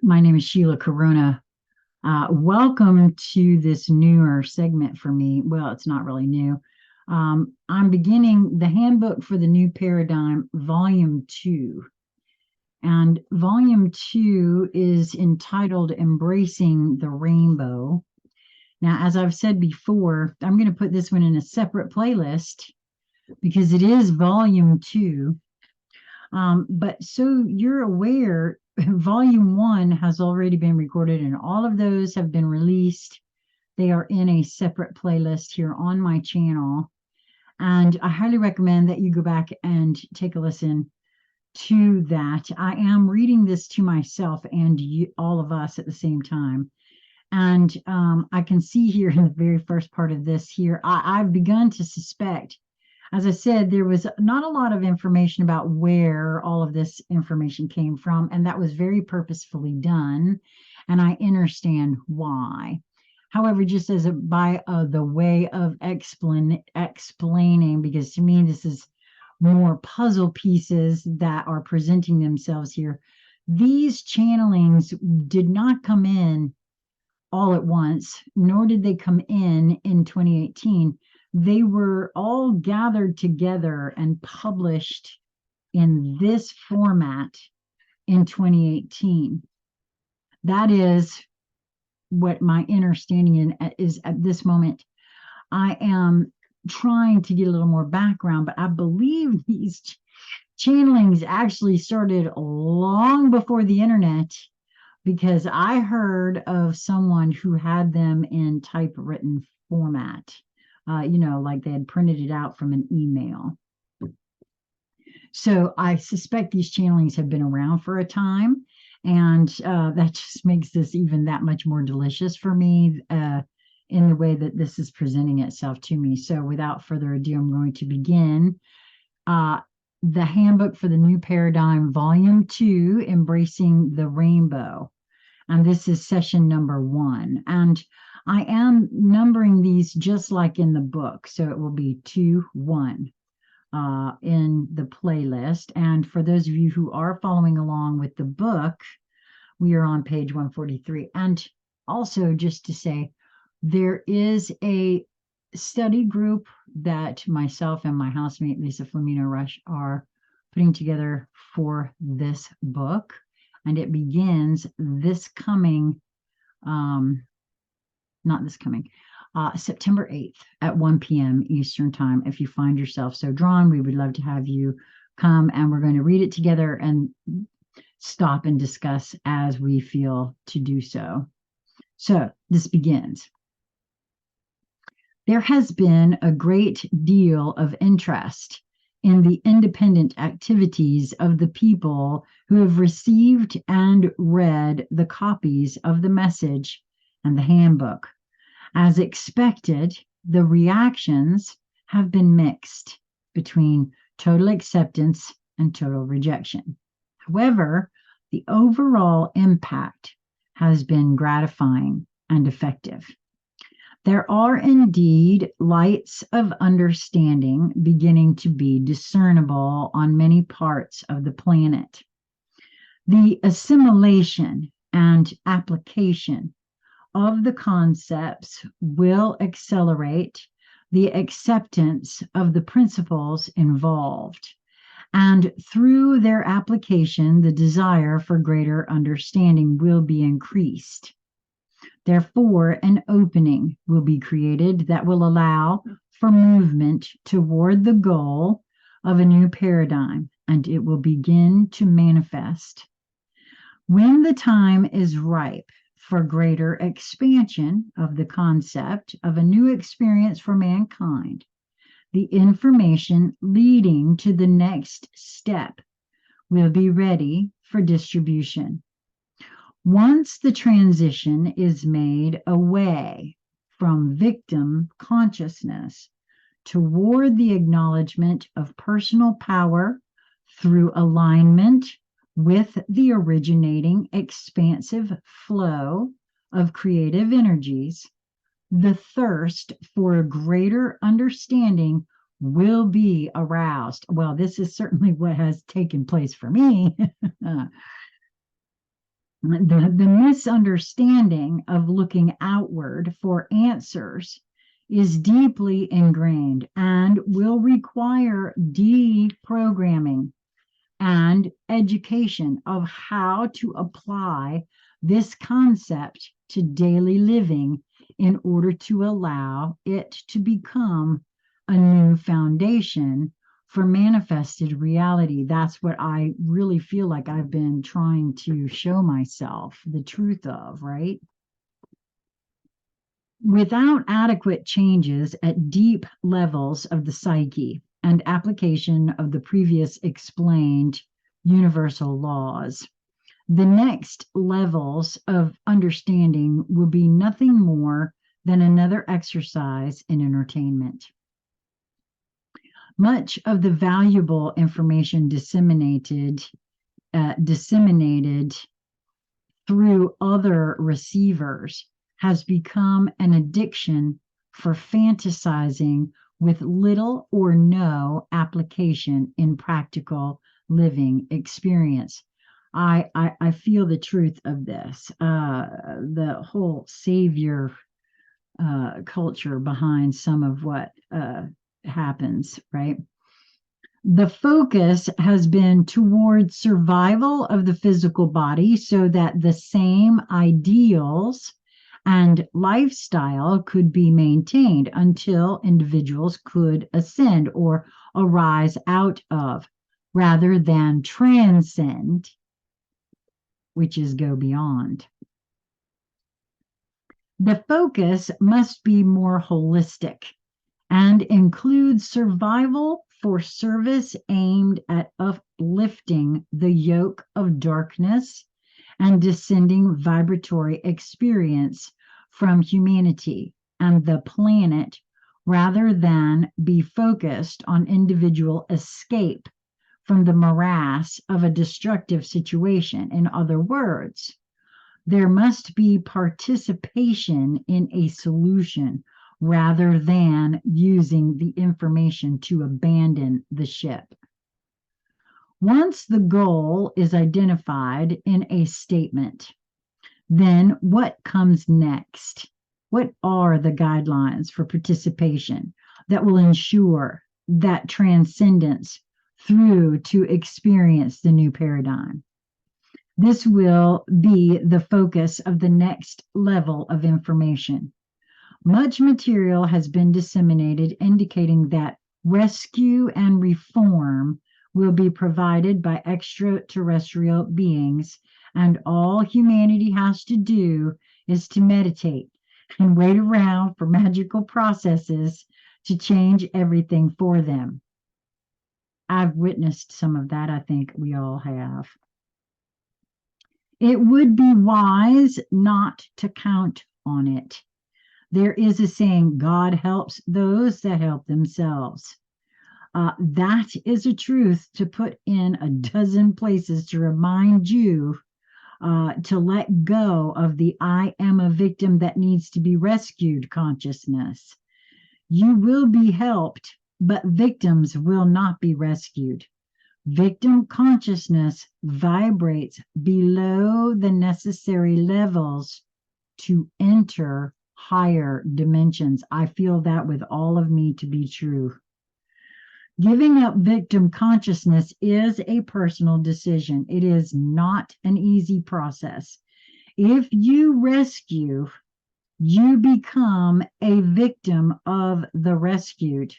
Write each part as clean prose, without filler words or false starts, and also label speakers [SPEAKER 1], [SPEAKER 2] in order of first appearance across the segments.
[SPEAKER 1] My name is Sheila Corona. Welcome to this newer segment for me. Well, it's not really new. I'm beginning the Handbook for the New Paradigm, Volume 2. And Volume 2 is entitled Embracing the Rainbow. Now, as I've said before, I'm going to put this one in a separate playlist because it is Volume 2. But so you're aware, volume 1 has already been recorded and all of those have been released. They are in a separate playlist here on my channel. And I highly recommend that you go back and take a listen to that. I am reading this to myself and all of us at the same time. And I can see here in the very first part of this here, I've begun to suspect. As I said, there was not a lot of information about where all of this information came from, and that was very purposefully done, and I understand why. However, just as by the way of explaining, because to me this is more puzzle pieces that are presenting themselves here. These channelings did not come in all at once, nor did they come in 2018. They were all gathered together and published in this format in 2018. That is what my understanding is at this moment. I am trying to get a little more background, but I believe these channelings actually started long before the internet, because I heard of someone who had them in typewritten format. Like they had printed it out from an email. So I suspect these channelings have been around for a time, and that just makes this even that much more delicious for me in the way that this is presenting itself to me. So without further ado, I'm going to begin the Handbook for the New Paradigm, Volume 2, Embracing the Rainbow. And this is session number 1. And I am numbering these just like in the book. So it will be 2, 1 in the playlist. And for those of you who are following along with the book, we are on page 143. And also just to say, there is a study group that myself and my housemate, Lisa Flamino Rush, are putting together for this book. And it begins this coming, September 8th at 1 p.m. Eastern Time. If you find yourself so drawn, we would love to have you come, and we're going to read it together and stop and discuss as we feel to do so. So this begins. There has been a great deal of interest in the independent activities of the people who have received and read the copies of the message and the handbook. As expected, the reactions have been mixed between total acceptance and total rejection. However, the overall impact has been gratifying and effective. There are indeed lights of understanding beginning to be discernible on many parts of the planet. The assimilation and application of the concepts will accelerate the acceptance of the principles involved, and through their application, the desire for greater understanding will be increased. Therefore, an opening will be created that will allow for movement toward the goal of a new paradigm, and it will begin to manifest. When the time is ripe for greater expansion of the concept of a new experience for mankind, the information leading to the next step will be ready for distribution. Once the transition is made away from victim consciousness toward the acknowledgement of personal power through alignment with the originating expansive flow of creative energies, the thirst for a greater understanding will be aroused. Well, this is certainly what has taken place for me. The misunderstanding of looking outward for answers is deeply ingrained and will require deprogramming and education of how to apply this concept to daily living in order to allow it to become a new foundation for manifested reality. That's what I really feel like I've been trying to show myself the truth of, right? Without adequate changes at deep levels of the psyche and application of the previous explained universal laws, the next levels of understanding will be nothing more than another exercise in entertainment. Much of the valuable information disseminated through other receivers has become an addiction for fantasizing with little or no application in practical living experience. I feel the truth of this. The whole savior culture behind some of what happens, right? The focus has been toward survival of the physical body so that the same ideals and lifestyle could be maintained until individuals could ascend or arise out of, rather than transcend, which is go beyond. The focus must be more holistic and include survival for service aimed at uplifting the yoke of darkness and descending vibratory experience from humanity and the planet, rather than be focused on individual escape from the morass of a destructive situation. In other words, there must be participation in a solution rather than using the information to abandon the ship. Once the goal is identified in a statement, then what comes next? What are the guidelines for participation that will ensure that transcendence through to experience the new paradigm? This will be the focus of the next level of information. Much material has been disseminated indicating that rescue and reform will be provided by extraterrestrial beings, and all humanity has to do is to meditate and wait around for magical processes to change everything for them. I've witnessed some of that. I think we all have. It would be wise not to count on it. There is a saying, God helps those that help themselves. That is a truth to put in a dozen places to remind you to let go of the I am a victim that needs to be rescued consciousness. You will be helped, but victims will not be rescued. Victim consciousness vibrates below the necessary levels to enter higher dimensions. I feel that with all of me to be true. Giving up victim consciousness is a personal decision. It is not an easy process. If you rescue, you become a victim of the rescued.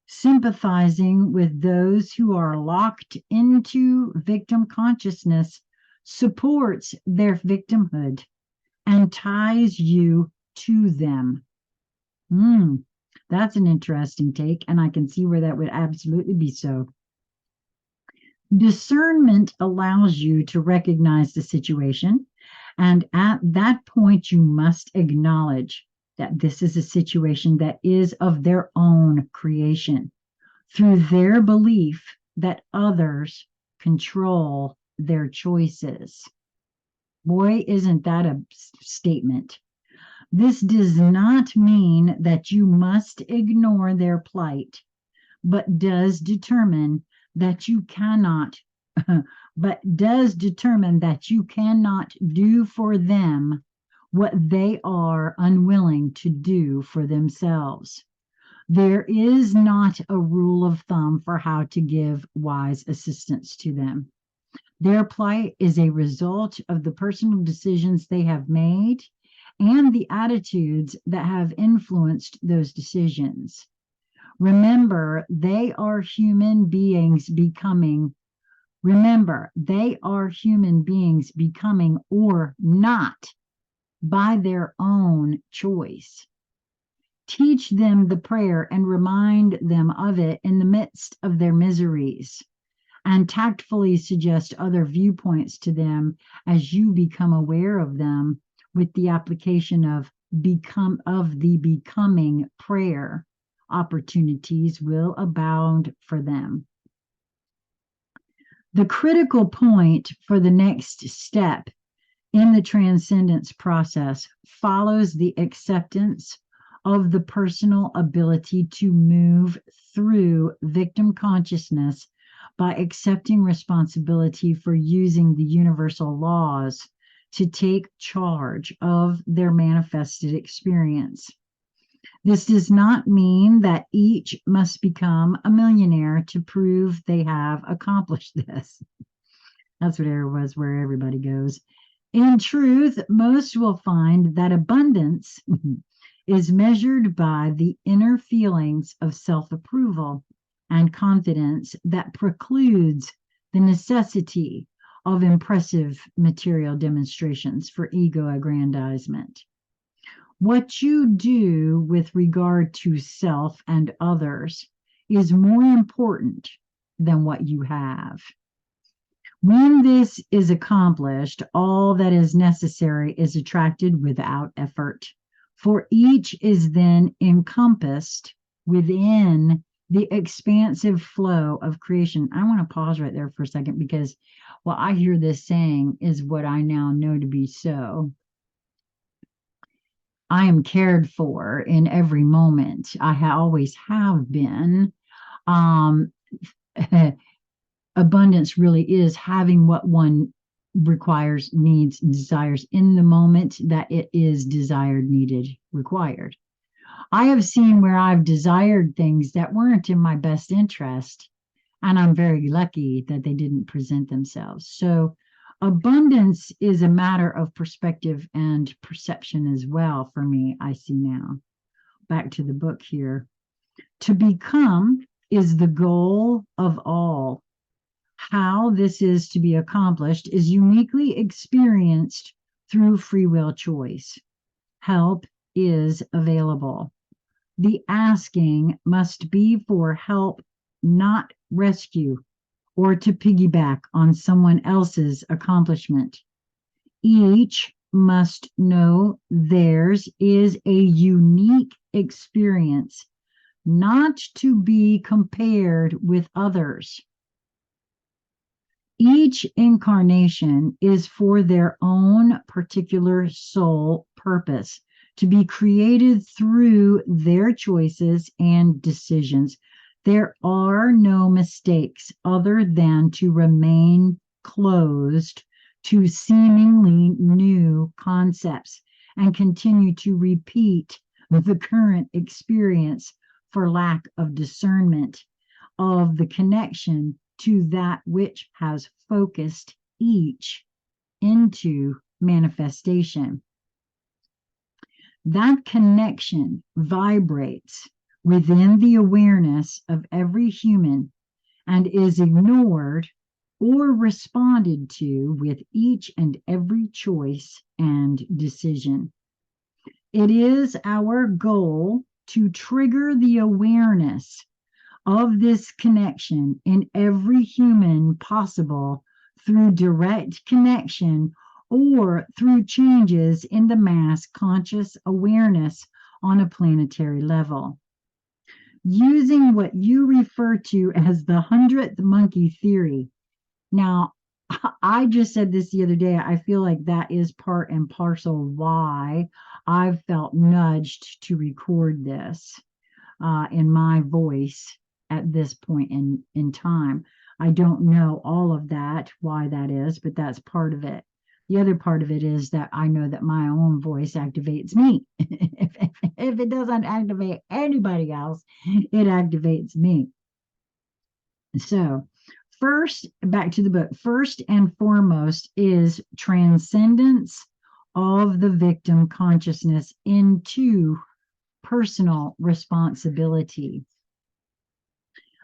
[SPEAKER 1] Sympathizing with those who are locked into victim consciousness supports their victimhood and ties you to them. That's an interesting take, and I can see where that would absolutely be so. Discernment allows you to recognize the situation, and at that point, you must acknowledge that this is a situation that is of their own creation through their belief that others control their choices. Boy, isn't that a statement. This does not mean that you must ignore their plight, but does determine that you cannot but does determine that you cannot do for them what they are unwilling to do for themselves. There is not a rule of thumb for how to give wise assistance to them. Their plight is a result of the personal decisions they have made and the attitudes that have influenced those decisions. Remember, they are human beings becoming. Remember, they are human beings becoming or not by their own choice. Teach them the prayer and remind them of it in the midst of their miseries, and tactfully suggest other viewpoints to them as you become aware of them with the application of the becoming prayer. Opportunities will abound for them. The critical point for the next step in the transcendence process follows the acceptance of the personal ability to move through victim consciousness by accepting responsibility for using the universal laws to take charge of their manifested experience. This does not mean that each must become a millionaire to prove they have accomplished this. That's what it was, where everybody goes. In truth, most will find that abundance is measured by the inner feelings of self-approval and confidence that precludes the necessity of impressive material demonstrations for ego aggrandizement. What you do with regard to self and others is more important than what you have. When this is accomplished, all that is necessary is attracted without effort, for each is then encompassed within the expansive flow of creation. I want to pause right there for a second, because what I hear this saying is what I now know to be so. I am cared for in every moment. I always have been. Abundance really is having what one requires, needs, desires in the moment that it is desired, needed, required. I have seen where I've desired things that weren't in my best interest, and I'm very lucky that they didn't present themselves. So abundance is a matter of perspective and perception as well for me, I see now. Back to the book here. To become is the goal of all. How this is to be accomplished is uniquely experienced through free will choice. Help is available. The asking must be for help, not rescue, or to piggyback on someone else's accomplishment. Each must know theirs is a unique experience, not to be compared with others. Each incarnation is for their own particular soul purpose, to be created through their choices and decisions. There are no mistakes other than to remain closed to seemingly new concepts and continue to repeat the current experience for lack of discernment of the connection to that which has focused each into manifestation. That connection vibrates within the awareness of every human and is ignored or responded to with each and every choice and decision. It is our goal to trigger the awareness of this connection in every human possible through direct connection or through changes in the mass conscious awareness on a planetary level. Using what you refer to as the 100th monkey theory. Now, I just said this the other day. I feel like that is part and parcel why I've felt nudged to record this in my voice at this point in time. I don't know all of that, why that is, but that's part of it. The other part of it is that I know that my own voice activates me. If it doesn't activate anybody else, it activates me. So, first, back to the book. First and foremost is transcendence of the victim consciousness into personal responsibility.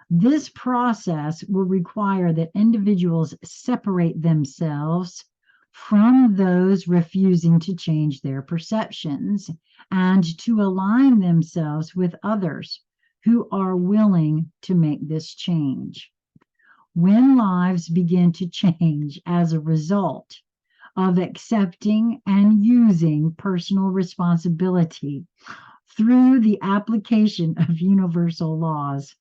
[SPEAKER 1] This process will require that individuals separate themselves from those refusing to change their perceptions and to align themselves with others who are willing to make this change. When lives begin to change as a result of accepting and using personal responsibility through the application of universal laws,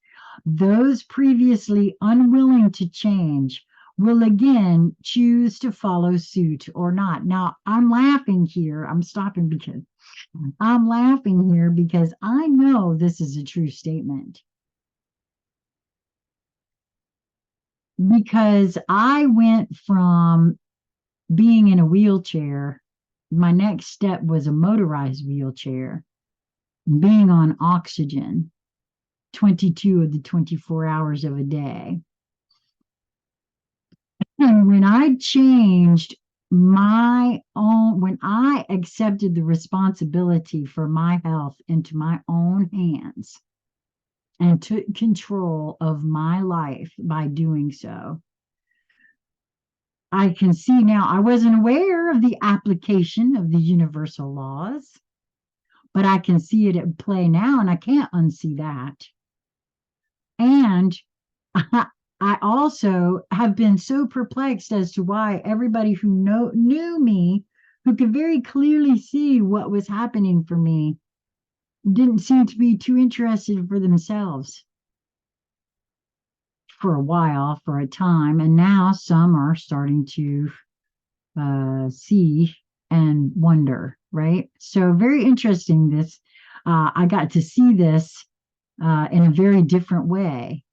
[SPEAKER 1] those previously unwilling to change will again choose to follow suit or not. Now, I'm laughing here. I'm stopping because I'm laughing here because I know this is a true statement. Because I went from being in a wheelchair, my next step was a motorized wheelchair, being on oxygen 22 of the 24 hours of a day. And when I changed my own, when I accepted the responsibility for my health into my own hands and took control of my life by doing so, I can see now I wasn't aware of the application of the universal laws, but I can see it at play now, and I can't unsee that. And I also have been so perplexed as to why everybody who knew me, who could very clearly see what was happening for me, didn't seem to be too interested for themselves for a while, for a time. And now some are starting to see and wonder, right? So very interesting. This, I got to see this in a very different way.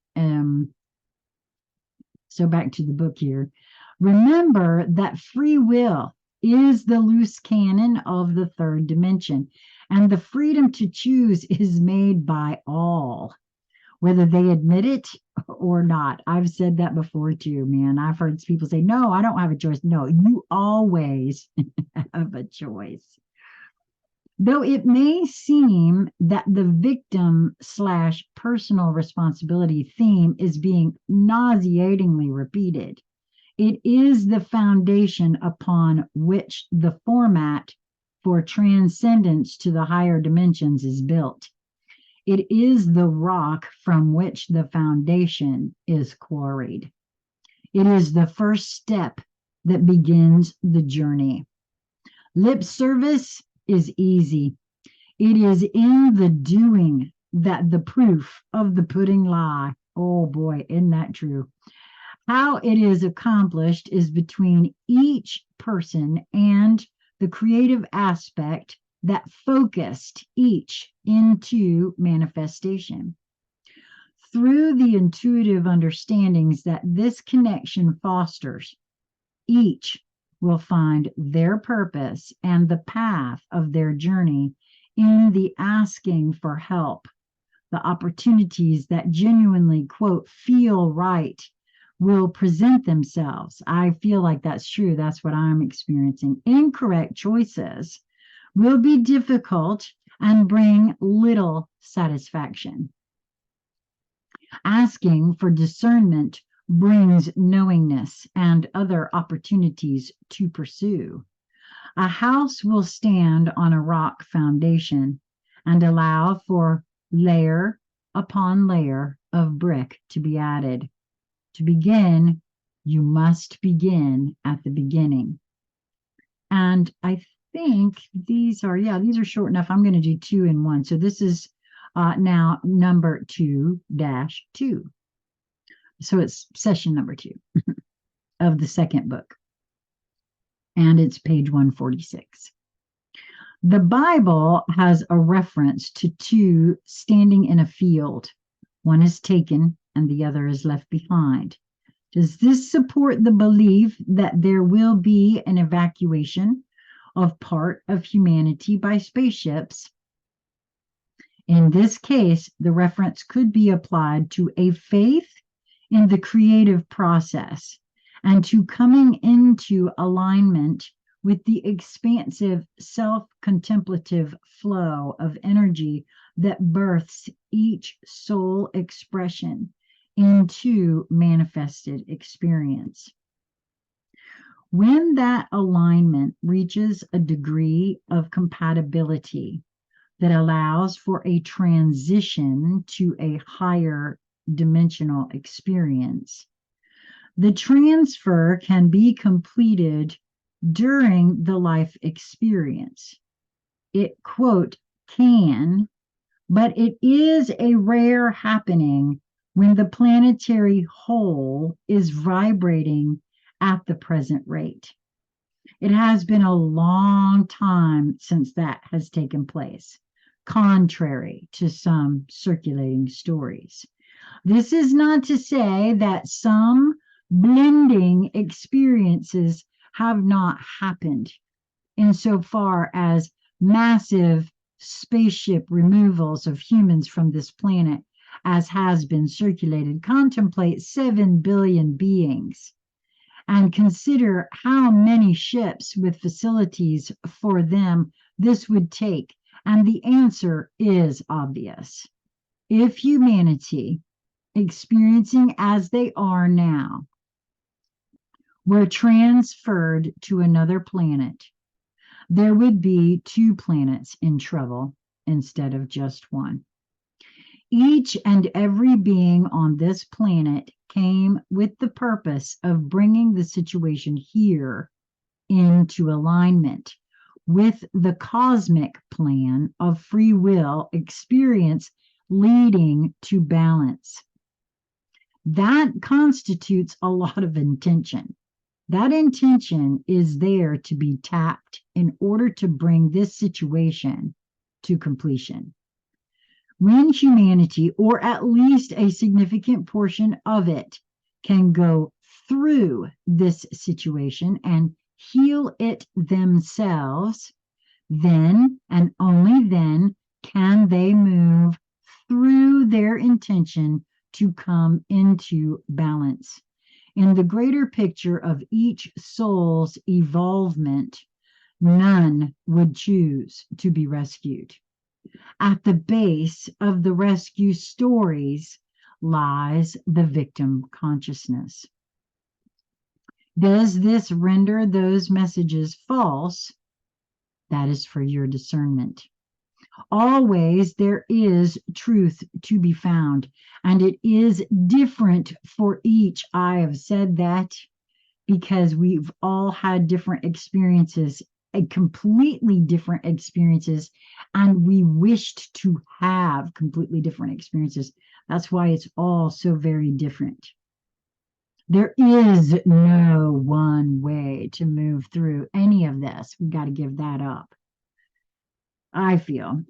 [SPEAKER 1] So back to the book here. Remember that free will is the loose cannon of the third dimension, and the freedom to choose is made by all, whether they admit it or not. I've said that before too, man. I've heard people say, no, I don't have a choice. No, you always have a choice. Though it may seem that the victim / personal responsibility theme is being nauseatingly repeated, it is the foundation upon which the format for transcendence to the higher dimensions is built. It is the rock from which the foundation is quarried. It is the first step that begins the journey. Lip service is easy. It is in the doing that the proof of the pudding lie. Oh boy, isn't that true? How it is accomplished is between each person and the creative aspect that focused each into manifestation. Through the intuitive understandings that this connection fosters, each will find their purpose and the path of their journey in the asking for help. The opportunities that genuinely, quote, feel right will present themselves. I feel like that's true. That's what I'm experiencing. Incorrect choices will be difficult and bring little satisfaction. Asking for discernment brings knowingness and other opportunities to pursue. A house will stand on a rock foundation and allow for layer upon layer of brick to be added. To begin, you must begin at the beginning. And I think these are short enough. I'm going to do 2 in 1. So this is now number 2-2. So it's session number 2 of the second book. And it's page 146. The Bible has a reference to 2 standing in a field. One is taken and the other is left behind. Does this support the belief that there will be an evacuation of part of humanity by spaceships? In this case, the reference could be applied to a faith in the creative process and to coming into alignment with the expansive self-contemplative flow of energy that births each soul expression into manifested experience. When that alignment reaches a degree of compatibility that allows for a transition to a higher dimensional experience, the transfer can be completed during the life experience. It, quote, can, but it is a rare happening when the planetary whole is vibrating at the present rate. It has been a long time since that has taken place, contrary to some circulating stories. This is not to say that some blending experiences have not happened, insofar as massive spaceship removals of humans from this planet, as has been circulated, contemplate 7 billion beings and consider how many ships with facilities for them this would take. And the answer is obvious. If humanity, experiencing as they are now, were transferred to another planet, there would be 2 planets in trouble instead of just one. Each and every being on this planet came with the purpose of bringing the situation here into alignment with the cosmic plan of free will experience leading to balance. That constitutes a lot of intention. That intention is there to be tapped in order to bring this situation to completion. When humanity, or at least a significant portion of it, can go through this situation and heal it themselves, then and only then can they move through their intention to come into balance. In the greater picture of each soul's evolvement, none would choose to be rescued. At the base of the rescue stories lies the victim consciousness. Does this render those messages false? That is for your discernment. Always there is truth to be found, and it is different for each. I have said that because we've all had different experiences, completely different experiences, and we wished to have completely different experiences. That's why it's all so very different. There is no one way to move through any of this. We've got to give that up, I feel.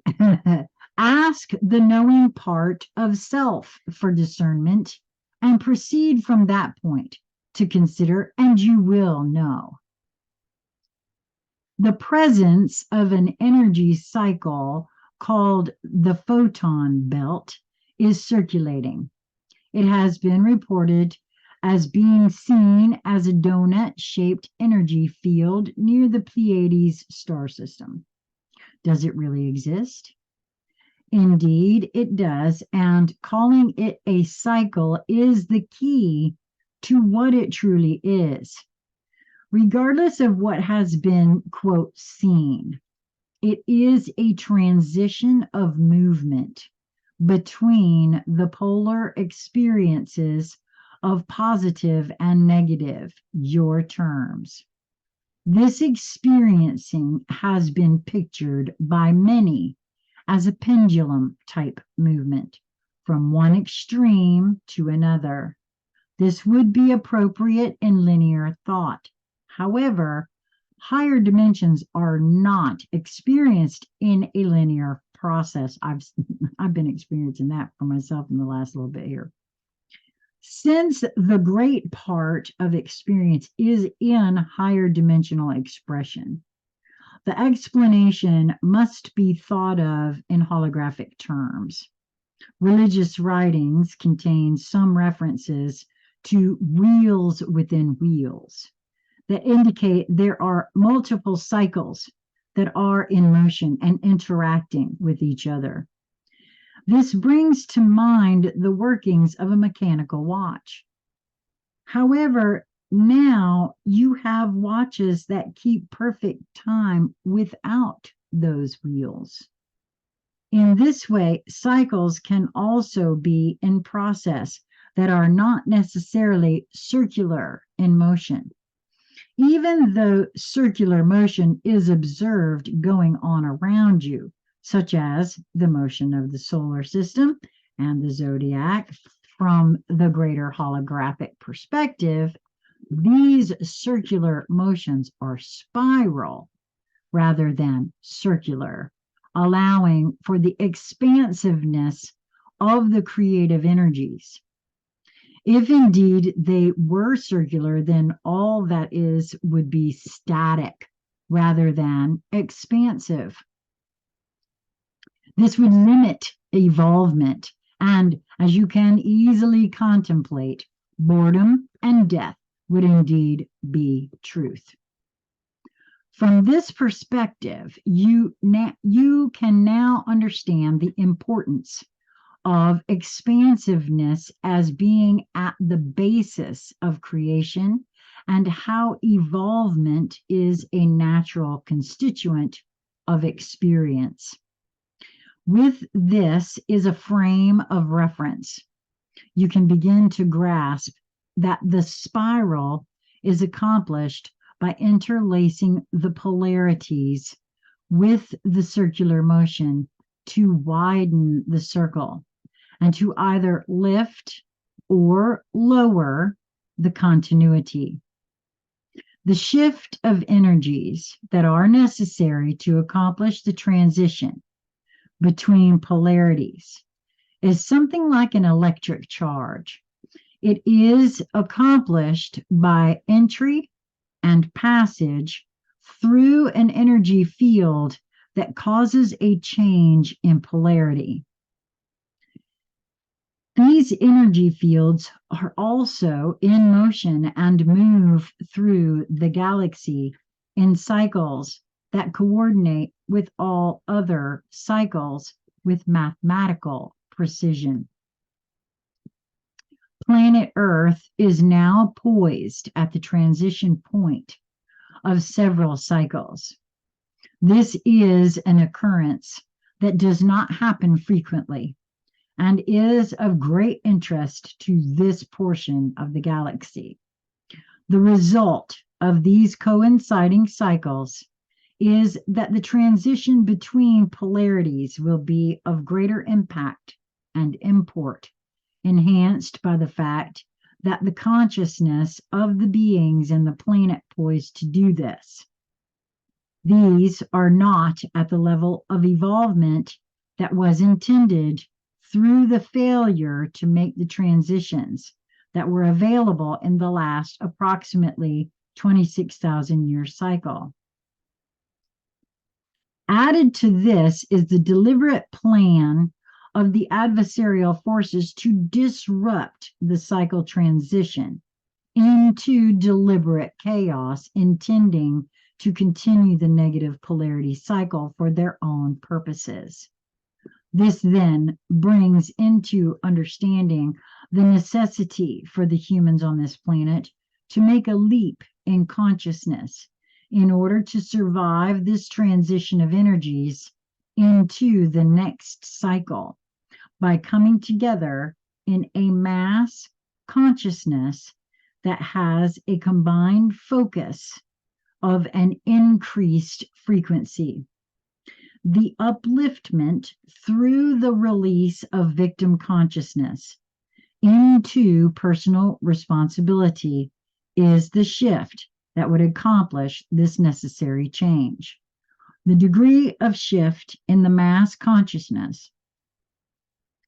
[SPEAKER 1] Ask the knowing part of self for discernment and proceed from that point to consider, and you will know. The presence of an energy cycle called the photon belt is circulating. It has been reported as being seen as a donut-shaped energy field near the Pleiades star system. Does it really exist? Indeed, it does, and calling it a cycle is the key to what it truly is. Regardless of what has been, quote, seen, it is a transition of movement between the polar experiences of positive and negative, your terms. This experiencing has been pictured by many as a pendulum type movement from one extreme to another. This would be appropriate in linear thought. However, higher dimensions are not experienced in a linear process. I've been experiencing that for myself in the last little bit here. Since the great part of experience is in higher dimensional expression, the explanation must be thought of in holographic terms. Religious writings contain some references to wheels within wheels that indicate there are multiple cycles that are in motion and interacting with each other. This brings to mind the workings of a mechanical watch. However, now you have watches that keep perfect time without those wheels. In this way, cycles can also be in process that are not necessarily circular in motion. Even though circular motion is observed going on around you, such as the motion of the solar system and the zodiac from the greater holographic perspective, these circular motions are spiral rather than circular, allowing for the expansiveness of the creative energies. If indeed they were circular, then all that is would be static rather than expansive. This would limit evolvement, and as you can easily contemplate, boredom and death would indeed be truth. From this perspective, you can now understand the importance of expansiveness as being at the basis of creation and how evolvement is a natural constituent of experience. With this is a frame of reference. You can begin to grasp that the spiral is accomplished by interlacing the polarities with the circular motion to widen the circle and to either lift or lower the continuity. The shift of energies that are necessary to accomplish the transition between polarities is something like an electric charge. It is accomplished by entry and passage through an energy field that causes a change in polarity. These energy fields are also in motion and move through the galaxy in cycles that coordinate with all other cycles with mathematical precision. Planet Earth is now poised at the transition point of several cycles. This is an occurrence that does not happen frequently and is of great interest to this portion of the galaxy. The result of these coinciding cycles is that the transition between polarities will be of greater impact and import, enhanced by the fact that the consciousness of the beings in the planet poised to do this. These are not at the level of evolvement that was intended through the failure to make the transitions that were available in the last approximately 26,000 year cycle. Added to this is the deliberate plan of the adversarial forces to disrupt the cycle transition into deliberate chaos, intending to continue the negative polarity cycle for their own purposes. This then brings into understanding the necessity for the humans on this planet to make a leap in consciousness in order to survive this transition of energies into the next cycle by coming together in a mass consciousness that has a combined focus of an increased frequency. The upliftment through the release of victim consciousness into personal responsibility is the shift that would accomplish this necessary change. The degree of shift in the mass consciousness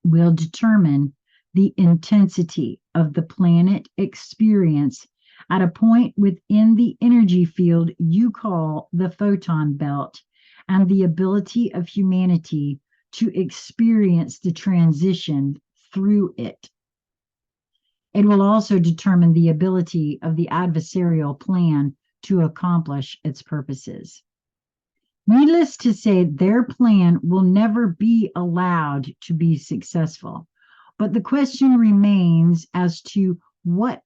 [SPEAKER 1] will determine the intensity of the planet experience at a point within the energy field you call the photon belt, and the ability of humanity to experience the transition through it. It will also determine the ability of the adversarial plan to accomplish its purposes. Needless to say, their plan will never be allowed to be successful. But the question remains as to what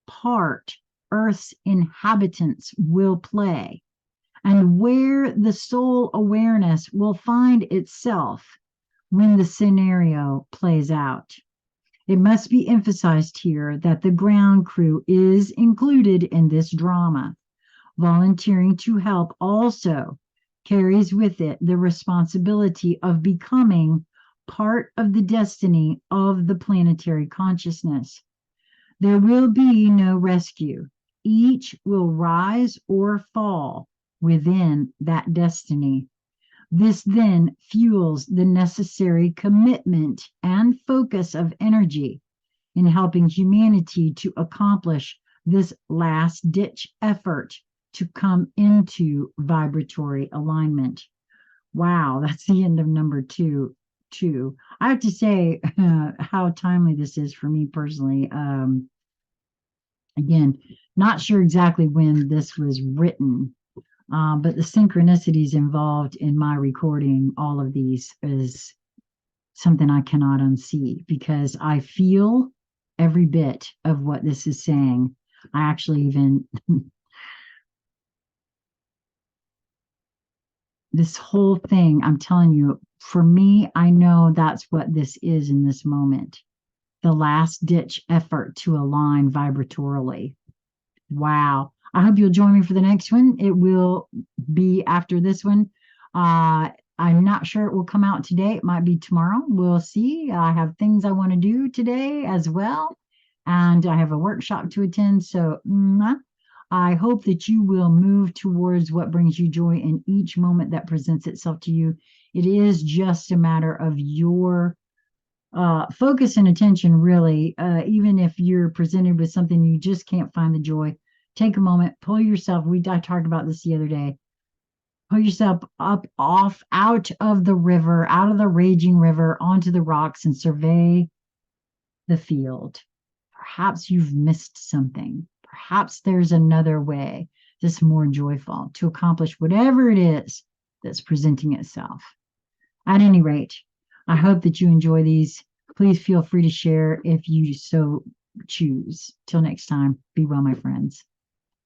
[SPEAKER 1] part Earth's inhabitants will play, and where the soul awareness will find itself when the scenario plays out. It must be emphasized here that the ground crew is included in this drama. Volunteering to help also carries with it the responsibility of becoming part of the destiny of the planetary consciousness. There will be no rescue. Each will rise or fall within that destiny. This then fuels the necessary commitment and focus of energy in helping humanity to accomplish this last-ditch effort to come into vibratory alignment. Wow, that's the end of number two. I have to say how timely this is for me personally. Again, not sure exactly when this was written, but the synchronicities involved in my recording all of these is something I cannot unsee, because I feel every bit of what this is saying. I actually even this whole thing, I'm telling you, for me, I know that's what this is in this moment. The last ditch effort to align vibratorily. Wow. I hope you'll join me for the next one. It will be after this one. I'm not sure it will come out today. It might be tomorrow. We'll see. I have things I want to do today as well. And I have a workshop to attend. So I hope that you will move towards what brings you joy in each moment that presents itself to you. It is just a matter of your focus and attention, really. Even if you're presented with something you just can't find the joy, take a moment, pull yourself. I talked about this the other day. Pull yourself up, off, out of the river, out of the raging river, onto the rocks, and survey the field. Perhaps you've missed something. Perhaps there's another way that's more joyful to accomplish whatever it is that's presenting itself. At any rate, I hope that you enjoy these. Please feel free to share if you so choose. Till next time, be well, my friends.